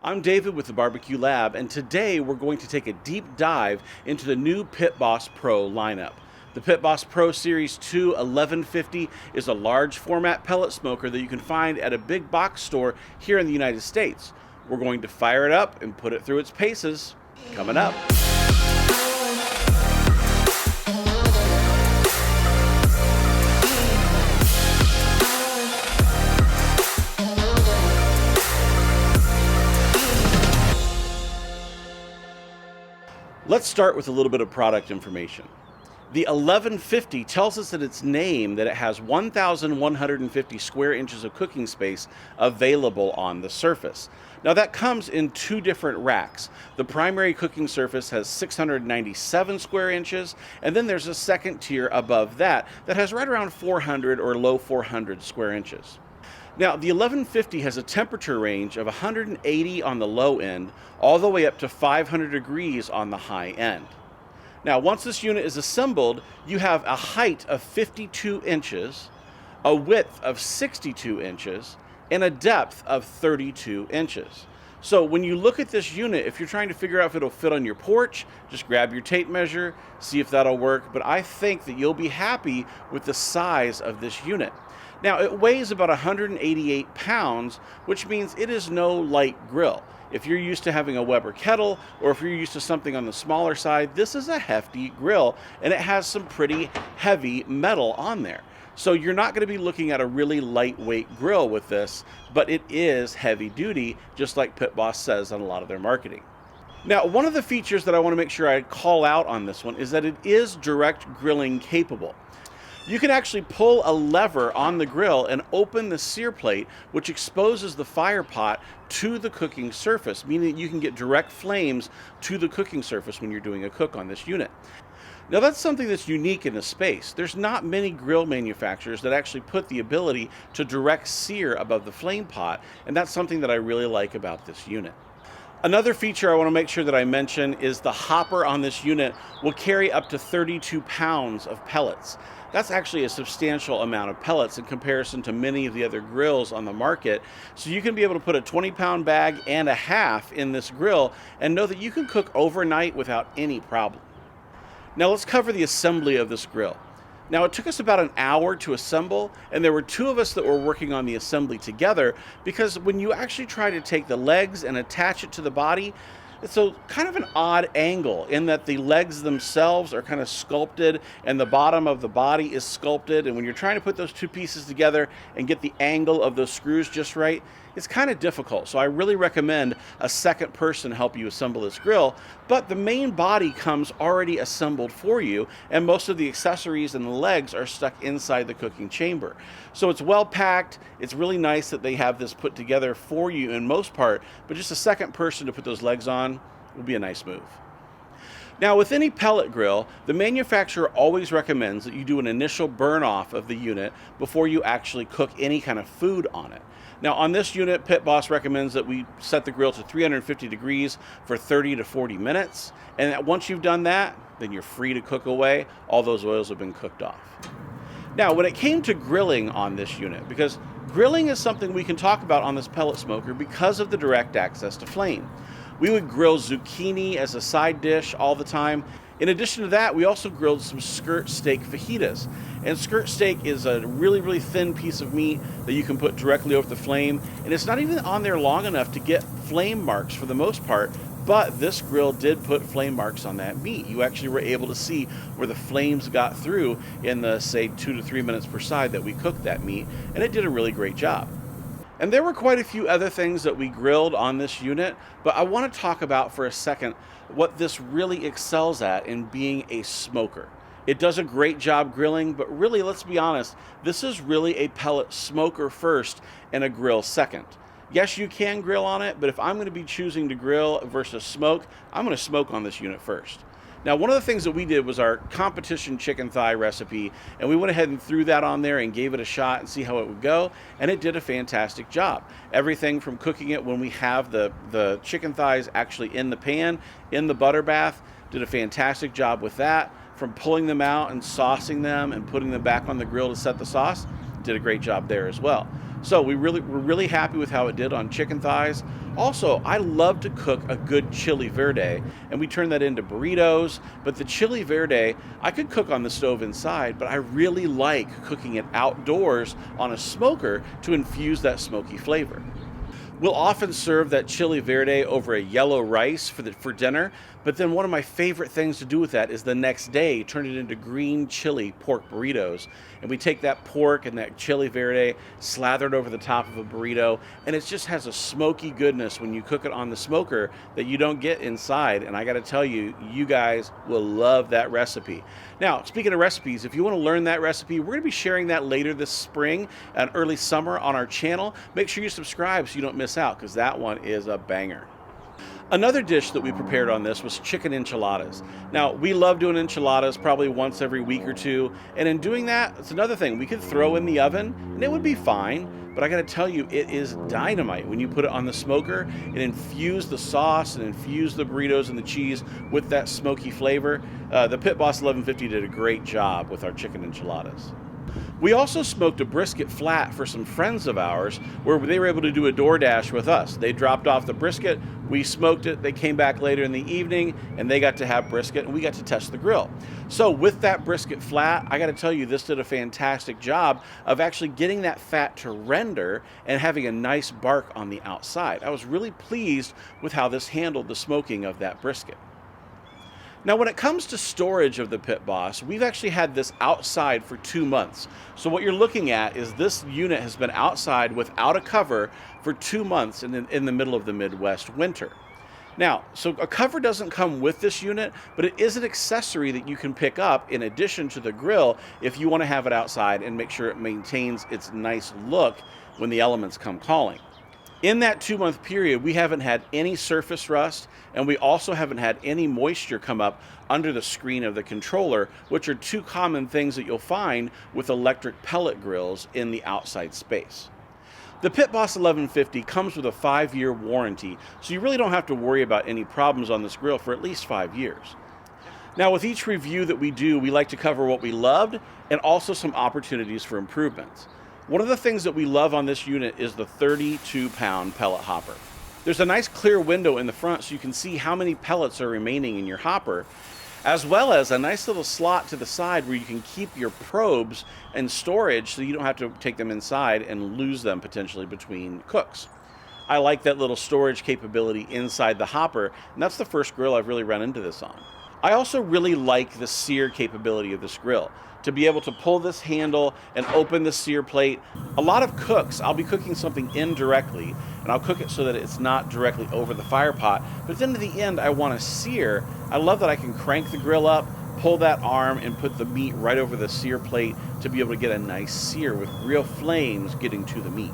I'm David with the Barbecue Lab, and today we're going to take a deep dive into the new Pit Boss Pro lineup. The Pit Boss Pro Series 2 1150 is a large format pellet smoker that you can find at a big box store here in the United States. We're going to fire it up and put it through its paces. Coming up. Let's start with a little bit of product information. The 1150 tells us that its name that it has 1,150 square inches of cooking space available on the surface. Now that comes in two different racks. The primary cooking surface has 697 square inches, and then there's a second tier above that that has right around 400 or low 400 square inches. Now, the 1150 has a temperature range of 180 on the low end, all the way up to 500 degrees on the high end. Now, once this unit is assembled, you have a height of 52 inches, a width of 62 inches, and a depth of 32 inches. So when you look at this unit, if you're trying to figure out if it'll fit on your porch, just grab your tape measure, see if that'll work. But I think that you'll be happy with the size of this unit. Now, it weighs about 188 pounds, which means it is no light grill. If you're used to having a Weber kettle, or if you're used to something on the smaller side, this is a hefty grill, and it has some pretty heavy metal on there. So you're not going to be looking at a really lightweight grill with this, but it is heavy duty, just like Pit Boss says on a lot of their marketing. Now, one of the features that I want to make sure I call out on this one is that it is direct grilling capable. You can actually pull a lever on the grill and open the sear plate, which exposes the fire pot to the cooking surface, meaning that you can get direct flames to the cooking surface when you're doing a cook on this unit. Now, that's something that's unique in the space. There's not many grill manufacturers that actually put the ability to direct sear above the flame pot, and that's something that I really like about this unit. Another feature I want to make sure that I mention is the hopper on this unit will carry up to 32 pounds of pellets. That's actually a substantial amount of pellets in comparison to many of the other grills on the market. So you can be able to put a 20-pound bag and a half in this grill and know that you can cook overnight without any problem. Now let's cover the assembly of this grill. Now, it took us about an hour to assemble, and there were two of us that were working on the assembly together, because when you actually try to take the legs and attach it to the body, it's a kind of an odd angle in that the legs themselves are kind of sculpted and the bottom of the body is sculpted. And when you're trying to put those two pieces together and get the angle of those screws just right, it's kind of difficult. So I really recommend a second person help you assemble this grill. But the main body comes already assembled for you, and most of the accessories and the legs are stuck inside the cooking chamber. So it's well packed. It's really nice that they have this put together for you in most part, but just a second person to put those legs on would be a nice move. Now, with any pellet grill, the manufacturer always recommends that you do an initial burn off of the unit before you actually cook any kind of food on it. Now, on this unit, Pit Boss recommends that we set the grill to 350 degrees for 30 to 40 minutes. And that once you've done that, then you're free to cook away. All those oils have been cooked off. Now, when it came to grilling on this unit, because grilling is something we can talk about on this pellet smoker because of the direct access to flame. We would grill zucchini as a side dish all the time. In addition to that, we also grilled some skirt steak fajitas. And skirt steak is a really, really thin piece of meat that you can put directly over the flame. And it's not even on there long enough to get flame marks for the most part, but this grill did put flame marks on that meat. You actually were able to see where the flames got through in the, say, 2 to 3 minutes per side that we cooked that meat, and it did a really great job. And there were quite a few other things that we grilled on this unit, but I want to talk about for a second what this really excels at in being a smoker. It does a great job grilling, but really, let's be honest, this is really a pellet smoker first and a grill second. Yes, you can grill on it, but if I'm going to be choosing to grill versus smoke, I'm going to smoke on this unit first. Now, one of the things that we did was our competition chicken thigh recipe, and we went ahead and threw that on there and gave it a shot and see how it would go, and it did a fantastic job. Everything from cooking it when we have the chicken thighs actually in the pan, in the butter bath, did a fantastic job with that. From pulling them out and saucing them and putting them back on the grill to set the sauce, did a great job there as well. So we're really happy with how it did on chicken thighs. Also, I love to cook a good chili verde, and we turn that into burritos. But the chili verde, I could cook on the stove inside, but I really like cooking it outdoors on a smoker to infuse that smoky flavor. We'll often serve that chili verde over a yellow rice for dinner, but then one of my favorite things to do with that is the next day turn it into green chili pork burritos. And we take that pork and that chili verde, slather it over the top of a burrito, and it just has a smoky goodness when you cook it on the smoker that you don't get inside. And I got to tell you, you guys will love that recipe. Now, speaking of recipes, if you want to learn that recipe, we're going to be sharing that later this spring and early summer on our channel. Make sure you subscribe so you don't miss out, because that one is a banger. Another dish that we prepared on this was chicken enchiladas. Now, we love doing enchiladas probably once every week or two, and in doing that, it's another thing. We could throw in the oven, and it would be fine, but I gotta tell you, it is dynamite when you put it on the smoker and infuse the sauce and infuse the burritos and the cheese with that smoky flavor. The Pit Boss 1150 did a great job with our chicken enchiladas. We also smoked a brisket flat for some friends of ours where they were able to do a DoorDash with us. They dropped off the brisket, we smoked it, they came back later in the evening and they got to have brisket and we got to test the grill. So with that brisket flat, I got to tell you, this did a fantastic job of actually getting that fat to render and having a nice bark on the outside. I was really pleased with how this handled the smoking of that brisket. Now, when it comes to storage of the Pit Boss, we've actually had this outside for 2 months. So what you're looking at is this unit has been outside without a cover for 2 months in the middle of the Midwest winter. Now, so a cover doesn't come with this unit, but it is an accessory that you can pick up in addition to the grill if you want to have it outside and make sure it maintains its nice look when the elements come calling. In that 2-month period, we haven't had any surface rust, and we also haven't had any moisture come up under the screen of the controller, which are two common things that you'll find with electric pellet grills in the outside space. The Pit Boss 1150 comes with a 5-year warranty, so you really don't have to worry about any problems on this grill for at least 5 years. Now, with each review that we do, we like to cover what we loved and also some opportunities for improvements. One of the things that we love on this unit is the 32-pound pellet hopper. There's a nice clear window in the front so you can see how many pellets are remaining in your hopper, as well as a nice little slot to the side where you can keep your probes in storage so you don't have to take them inside and lose them potentially between cooks. I like that little storage capability inside the hopper, and that's the first grill I've really run into this on. I also really like the sear capability of this grill. To be able to pull this handle and open the sear plate. A lot of cooks, I'll be cooking something indirectly, and I'll cook it so that it's not directly over the fire pot, but then at the end I want to sear. I love that I can crank the grill up, pull that arm, and put the meat right over the sear plate to be able to get a nice sear with real flames getting to the meat.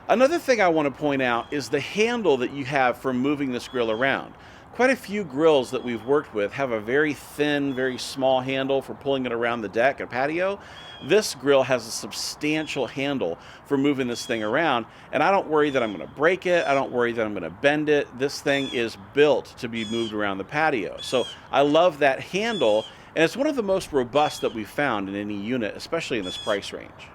Another thing I want to point out is the handle that you have for moving this grill around. Quite a few grills that we've worked with have a very thin, very small handle for pulling it around the deck and patio. This grill has a substantial handle for moving this thing around, and I don't worry that I'm going to break it. I don't worry that I'm going to bend it. This thing is built to be moved around the patio. So I love that handle, and it's one of the most robust that we've found in any unit, especially in this price range.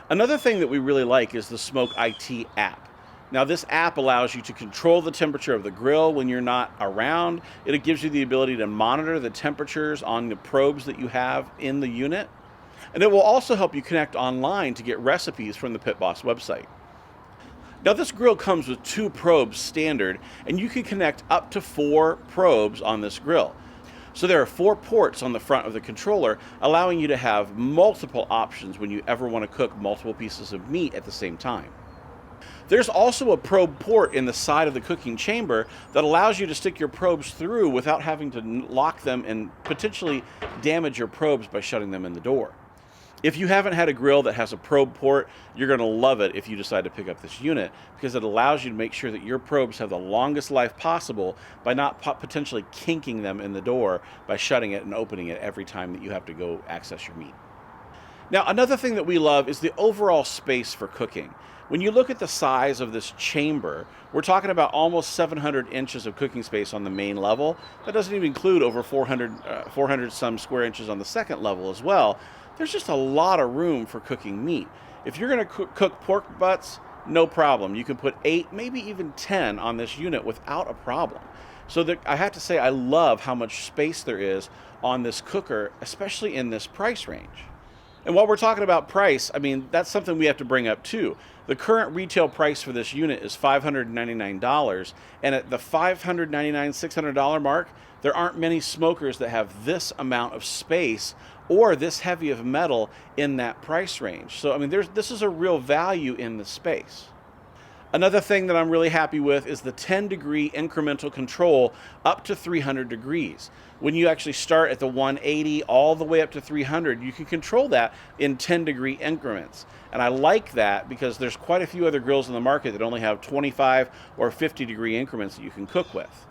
Another thing that we really like is the Smoke IT app. Now, this app allows you to control the temperature of the grill when you're not around. It gives you the ability to monitor the temperatures on the probes that you have in the unit. And it will also help you connect online to get recipes from the Pit Boss website. Now, this grill comes with 2 probes standard, and you can connect up to 4 probes on this grill. So there are 4 ports on the front of the controller, allowing you to have multiple options when you ever want to cook multiple pieces of meat at the same time. There's also a probe port in the side of the cooking chamber that allows you to stick your probes through without having to lock them and potentially damage your probes by shutting them in the door. If you haven't had a grill that has a probe port, you're going to love it if you decide to pick up this unit, because it allows you to make sure that your probes have the longest life possible by not potentially kinking them in the door by shutting it and opening it every time that you have to go access your meat. Now, another thing that we love is the overall space for cooking. When you look at the size of this chamber, we're talking about almost 700 inches of cooking space on the main level. That doesn't even include over 400 some square inches on the second level as well. There's just a lot of room for cooking meat. If you're going to cook pork butts, no problem. You can put 8, maybe even 10 on this unit without a problem. So I have to say, I love how much space there is on this cooker, especially in this price range. And while we're talking about price, I mean, that's something we have to bring up too. The current retail price for this unit is $599, and at the $599, $600 mark, there aren't many smokers that have this amount of space or this heavy of metal in that price range. So, I mean, this is a real value in the space. Another thing that I'm really happy with is the 10-degree incremental control up to 300 degrees. When you actually start at the 180 all the way up to 300, you can control that in 10-degree increments. And I like that because there's quite a few other grills in the market that only have 25 or 50-degree increments that you can cook with.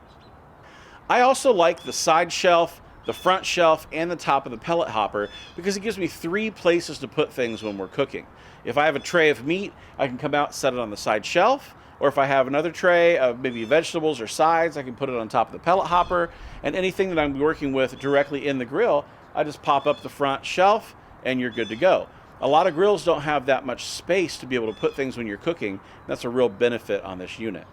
I also like the side shelf, the front shelf, and the top of the pellet hopper because it gives me 3 places to put things when we're cooking. If I have a tray of meat, I can come out, set it on the side shelf, or if I have another tray of maybe vegetables or sides, I can put it on top of the pellet hopper, and anything that I'm working with directly in the grill, I just pop up the front shelf and you're good to go. A lot of grills don't have that much space to be able to put things when you're cooking. That's a real benefit on this unit.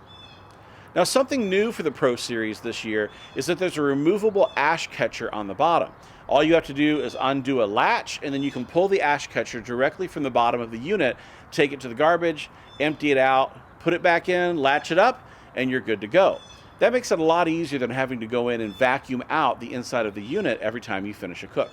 Now, something new for the Pro Series this year is that there's a removable ash catcher on the bottom. All you have to do is undo a latch, and then you can pull the ash catcher directly from the bottom of the unit, take it to the garbage, empty it out, put it back in, latch it up, and you're good to go. That makes it a lot easier than having to go in and vacuum out the inside of the unit every time you finish a cook.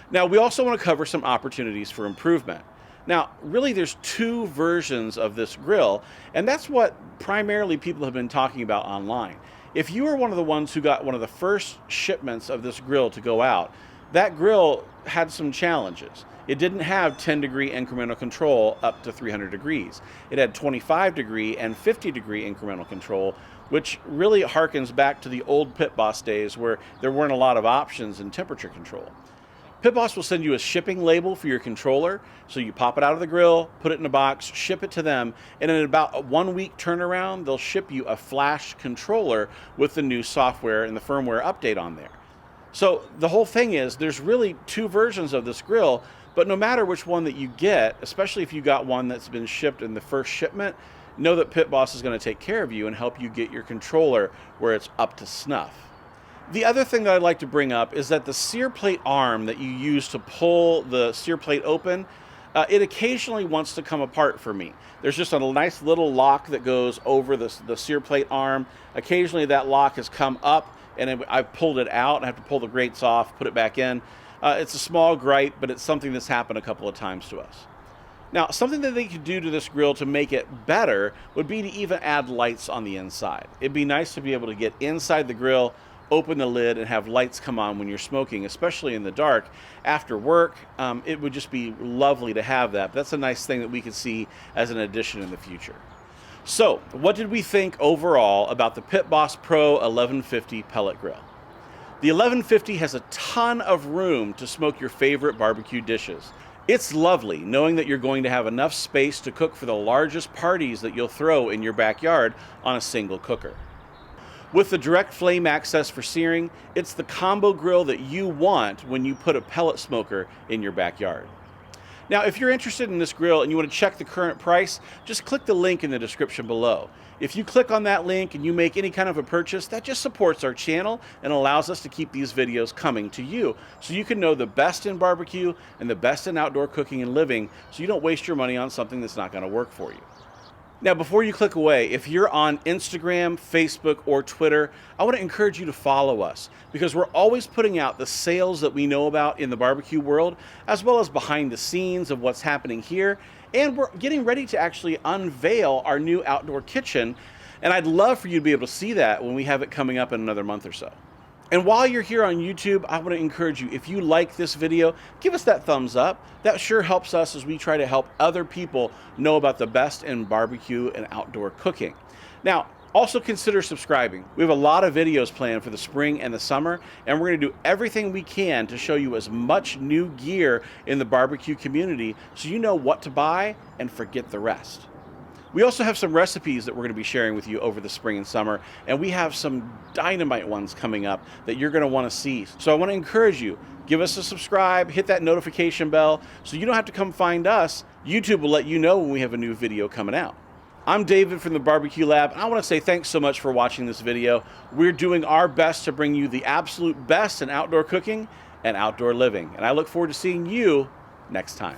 Now, we also want to cover some opportunities for improvement. Now, really, there's 2 versions of this grill, and that's what primarily people have been talking about online. If you were one of the ones who got one of the first shipments of this grill to go out, that grill had some challenges. It didn't have 10-degree incremental control up to 300 degrees. It had 25-degree and 50-degree incremental control, which really harkens back to the old Pit Boss days where there weren't a lot of options in temperature control. Pit Boss will send you a shipping label for your controller, so you pop it out of the grill, put it in a box, ship it to them, and in about a 1-week turnaround, they'll ship you a flash controller with the new software and the firmware update on there. So the whole thing is, there's really 2 versions of this grill, but no matter which one that you get, especially if you got one that's been shipped in the first shipment, know that Pit Boss is going to take care of you and help you get your controller where it's up to snuff. The other thing that I'd like to bring up is that the sear plate arm that you use to pull the sear plate open, it occasionally wants to come apart for me. There's just a nice little lock that goes over the sear plate arm. Occasionally that lock has come up and I've pulled it out and I have to pull the grates off, put it back in. It's a small gripe, but it's something that's happened a couple of times to us. Now, something that they could do to this grill to make it better would be to even add lights on the inside. It'd be nice to be able to get inside the grill, open the lid, and have lights come on when you're smoking, especially in the dark. After work, it would just be lovely to have that. But that's a nice thing that we could see as an addition in the future. So, what did we think overall about the Pit Boss Pro 1150 pellet grill? The 1150 has a ton of room to smoke your favorite barbecue dishes. It's lovely knowing that you're going to have enough space to cook for the largest parties that you'll throw in your backyard on a single cooker. With the direct flame access for searing, it's the combo grill that you want when you put a pellet smoker in your backyard. Now, if you're interested in this grill and you want to check the current price, just click the link in the description below. If you click on that link and you make any kind of a purchase, that just supports our channel and allows us to keep these videos coming to you so you can know the best in barbecue and the best in outdoor cooking and living so you don't waste your money on something that's not going to work for you. Now, before you click away, if you're on Instagram, Facebook, or Twitter, I want to encourage you to follow us because we're always putting out the sales that we know about in the barbecue world, as well as behind the scenes of what's happening here. And we're getting ready to actually unveil our new outdoor kitchen. And I'd love for you to be able to see that when we have it coming up in another month or so. And while you're here on YouTube, I want to encourage you, if you like this video, give us that thumbs up. That sure helps us as we try to help other people know about the best in barbecue and outdoor cooking. Now, also consider subscribing. We have a lot of videos planned for the spring and the summer, and we're going to do everything we can to show you as much new gear in the barbecue community so you know what to buy and forget the rest. We also have some recipes that we're going to be sharing with you over the spring and summer, and we have some dynamite ones coming up that you're going to want to see. So I want to encourage you, give us a subscribe, hit that notification bell so you don't have to come find us. YouTube will let you know when we have a new video coming out. I'm David from the Barbecue Lab, and I want to say thanks so much for watching this video. We're doing our best to bring you the absolute best in outdoor cooking and outdoor living, and I look forward to seeing you next time.